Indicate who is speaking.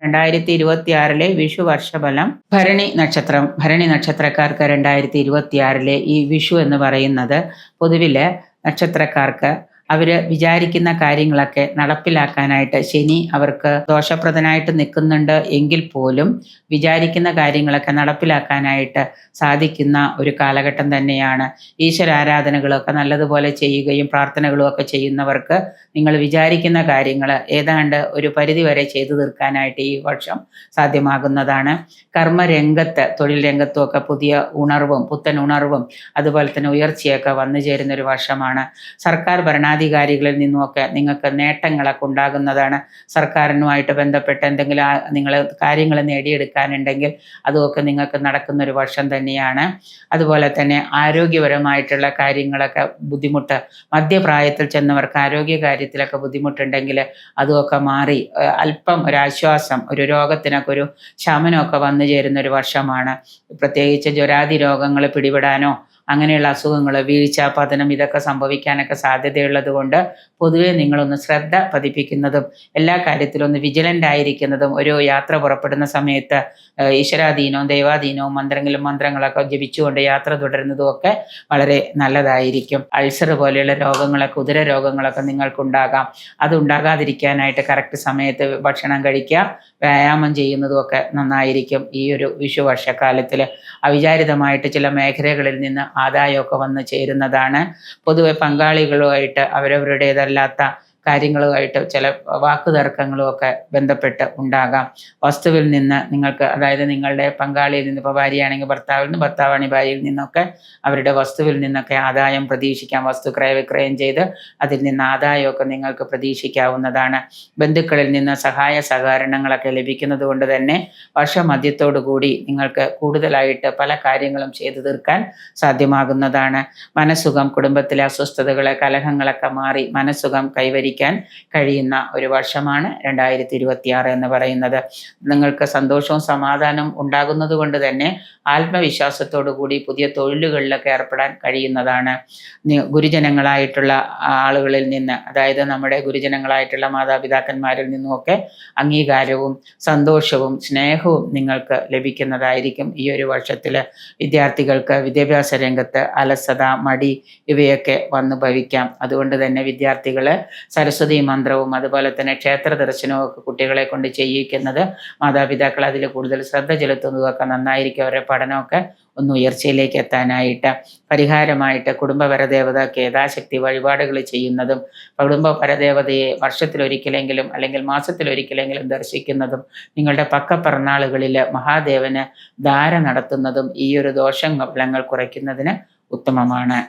Speaker 1: 2026 വിഷു വർഷഫലം. ഭരണി നക്ഷത്രക്കാർക്ക് 2026 ഈ വിഷു എന്ന് പറയുന്നത് പൊതുവില് നക്ഷത്രക്കാർക്ക് അവർ വിചാരിക്കുന്ന കാര്യങ്ങളൊക്കെ നടപ്പിലാക്കാനായിട്ട് ശനി അവർക്ക് ദോഷപ്രദനായിട്ട് നിൽക്കുന്നുണ്ട് എങ്കിൽ പോലും വിചാരിക്കുന്ന കാര്യങ്ങളൊക്കെ നടപ്പിലാക്കാനായിട്ട് സാധിക്കുന്ന ഒരു കാലഘട്ടം തന്നെയാണ്. ഈശ്വരാരാധനകളൊക്കെ നല്ലതുപോലെ ചെയ്യുകയും പ്രാർത്ഥനകളും ഒക്കെ ചെയ്യുന്നവർക്ക് നിങ്ങൾ വിചാരിക്കുന്ന കാര്യങ്ങൾ ഏതാണ്ട് ഒരു പരിധിവരെ ചെയ്തു തീർക്കാനായിട്ട് ഈ വർഷം സാധ്യമാകുന്നതാണ്. കർമ്മരംഗത്ത്, തൊഴിൽ രംഗത്തും ഒക്കെ പുതിയ ഉണർവും പുത്തൻ ഉണർവും അതുപോലെ തന്നെ ഉയർച്ചയൊക്കെ വന്നു ചേരുന്ന ഒരു വർഷമാണ്. സർക്കാർ ഭരണാധികാരികളിൽ നിന്നുമൊക്കെ നിങ്ങൾക്ക് നേട്ടങ്ങളൊക്കെ ഉണ്ടാകുന്നതാണ്. സർക്കാരിനുമായിട്ട് ബന്ധപ്പെട്ട് എന്തെങ്കിലും നിങ്ങൾ കാര്യങ്ങൾ നേടിയെടുക്കാനുണ്ടെങ്കിൽ അതുമൊക്കെ നിങ്ങൾക്ക് നടക്കുന്ന ഒരു വർഷം തന്നെയാണ്. അതുപോലെ തന്നെ ആരോഗ്യപരമായിട്ടുള്ള കാര്യങ്ങളൊക്കെ ബുദ്ധിമുട്ട്, മധ്യപ്രായത്തിൽ ചെന്നവർക്ക് ആരോഗ്യ കാര്യത്തിലൊക്കെ ബുദ്ധിമുട്ടുണ്ടെങ്കിൽ അതുമൊക്കെ മാറി അല്പം ഒരു ആശ്വാസം, ഒരു രോഗത്തിനൊക്കെ ഒരു ശമനമൊക്കെ വന്നു ചേരുന്ന ഒരു വർഷമാണ്. പ്രത്യേകിച്ച് ജ്വരാദി രോഗങ്ങൾ പിടിപെടാനോ അങ്ങനെയുള്ള അസുഖങ്ങൾ, വീഴ്ച, പതനം ഇതൊക്കെ സംഭവിക്കാനൊക്കെ സാധ്യതയുള്ളത് കൊണ്ട് പൊതുവെ നിങ്ങളൊന്ന് ശ്രദ്ധ പതിപ്പിക്കുന്നതും എല്ലാ കാര്യത്തിലും ഒന്ന് വിജിലൻ്റ് ആയിരിക്കുന്നതും, ഒരു യാത്ര പുറപ്പെടുന്ന സമയത്ത് ഈശ്വരാധീനവും ദൈവാധീനവും മന്ത്രങ്ങളൊക്കെ ജപിച്ചുകൊണ്ട് യാത്ര തുടരുന്നതും ഒക്കെ വളരെ നല്ലതായിരിക്കും. അൾസർ പോലെയുള്ള രോഗങ്ങളൊക്കെ, ഉദര രോഗങ്ങളൊക്കെ നിങ്ങൾക്കുണ്ടാകാം. അതുണ്ടാകാതിരിക്കാനായിട്ട് കറക്റ്റ് സമയത്ത് ഭക്ഷണം കഴിക്കുക, വ്യായാമം ചെയ്യുന്നതും ഒക്കെ നന്നായിരിക്കും. ഈ ഒരു വിഷു വർഷക്കാലത്തിൽ അവിചാരിതമായിട്ട് ചില മേഖലകളിൽ നിന്ന് ആദായമൊക്കെ വന്ന് ചേരുന്നതാണ്. പൊതുവെ പങ്കാളികളുമായിട്ട് അവരവരുടേതല്ലാത്ത കാര്യങ്ങളുമായിട്ട് ചില വാക്കുതർക്കങ്ങളും ഒക്കെ ബന്ധപ്പെട്ട് ഉണ്ടാകാം. വസ്തുവിൽ നിന്ന് നിങ്ങൾക്ക്, അതായത് നിങ്ങളുടെ പങ്കാളിയിൽ നിന്ന്, ഇപ്പോൾ ഭാര്യയാണെങ്കിൽ ഭർത്താവിൽ നിന്ന്, ഭർത്താവാണെങ്കിൽ ഭാര്യയിൽ നിന്നൊക്കെ അവരുടെ വസ്തുവിൽ നിന്നൊക്കെ ആദായം പ്രതീക്ഷിക്കാം. വസ്തു ക്രയവിക്രയം ചെയ്ത് അതിൽ നിന്ന് ആദായമൊക്കെ നിങ്ങൾക്ക് പ്രതീക്ഷിക്കാവുന്നതാണ്. ബന്ധുക്കളിൽ നിന്ന് സഹായ സഹകരണങ്ങളൊക്കെ ലഭിക്കുന്നത് കൊണ്ട് തന്നെ വർഷമധ്യത്തോടു കൂടി നിങ്ങൾക്ക് കൂടുതലായിട്ട് പല കാര്യങ്ങളും ചെയ്തു തീർക്കാൻ സാധ്യമാകുന്നതാണ്. മനസ്സുഖം, കുടുംബത്തിലെ അസ്വസ്ഥതകളെ, കലഹങ്ങളൊക്കെ മാറി മനസ്സുഖം കൈവരിക്കാൻ കഴിയുന്ന ഒരു വർഷമാണ് 2026 എന്ന് പറയുന്നത്. നിങ്ങൾക്ക് സന്തോഷവും സമാധാനവും ഉണ്ടാകുന്നത് കൊണ്ട് തന്നെ ആത്മവിശ്വാസത്തോടു കൂടി പുതിയ തൊഴിലുകളിലൊക്കെ ഏർപ്പെടാൻ കഴിയുന്നതാണ്. ഗുരുജനങ്ങളായിട്ടുള്ള ആളുകളിൽ നിന്ന്, അതായത് നമ്മുടെ ഗുരുജനങ്ങളായിട്ടുള്ള മാതാപിതാക്കന്മാരിൽ നിന്നുമൊക്കെ അംഗീകാരവും സന്തോഷവും സ്നേഹവും നിങ്ങൾക്ക് ലഭിക്കുന്നതായിരിക്കും ഈ ഒരു വർഷത്തിൽ. വിദ്യാർത്ഥികൾക്ക് വിദ്യാഭ്യാസ രംഗത്ത് അലസത, മടി ഇവയൊക്കെ വന്നു ഭവിക്കാം. അതുകൊണ്ട് തന്നെ വിദ്യാർത്ഥികൾ സരസ്വതി മന്ത്രവും അതുപോലെ തന്നെ ക്ഷേത്ര ദർശനവും ഒക്കെ കുട്ടികളെ കൊണ്ട് ചെയ്യിക്കുന്നത്, മാതാപിതാക്കൾ അതിൽ കൂടുതൽ ശ്രദ്ധ ചെലുത്തുന്നതൊക്കെ നന്നായിരിക്കും. അവരുടെ പഠനമൊക്കെ ഒന്ന് ഉയർച്ചയിലേക്ക് എത്താനായിട്ട്. പരിഹാരമായിട്ട് കുടുംബ പരദേവതയ്ക്ക് യഥാശക്തി വഴിപാടുകൾ ചെയ്യുന്നതും, കുടുംബ പരദേവതയെ വർഷത്തിലൊരിക്കലെങ്കിലും അല്ലെങ്കിൽ മാസത്തിലൊരിക്കലെങ്കിലും ദർശിക്കുന്നതും, നിങ്ങളുടെ പക്കപ്പിറന്നാളുകളിൽ മഹാദേവന് ധാര നടത്തുന്നതും ഈ ഒരു ദോഷഫലങ്ങൾ കുറയ്ക്കുന്നതിന് ഉത്തമമാണ്.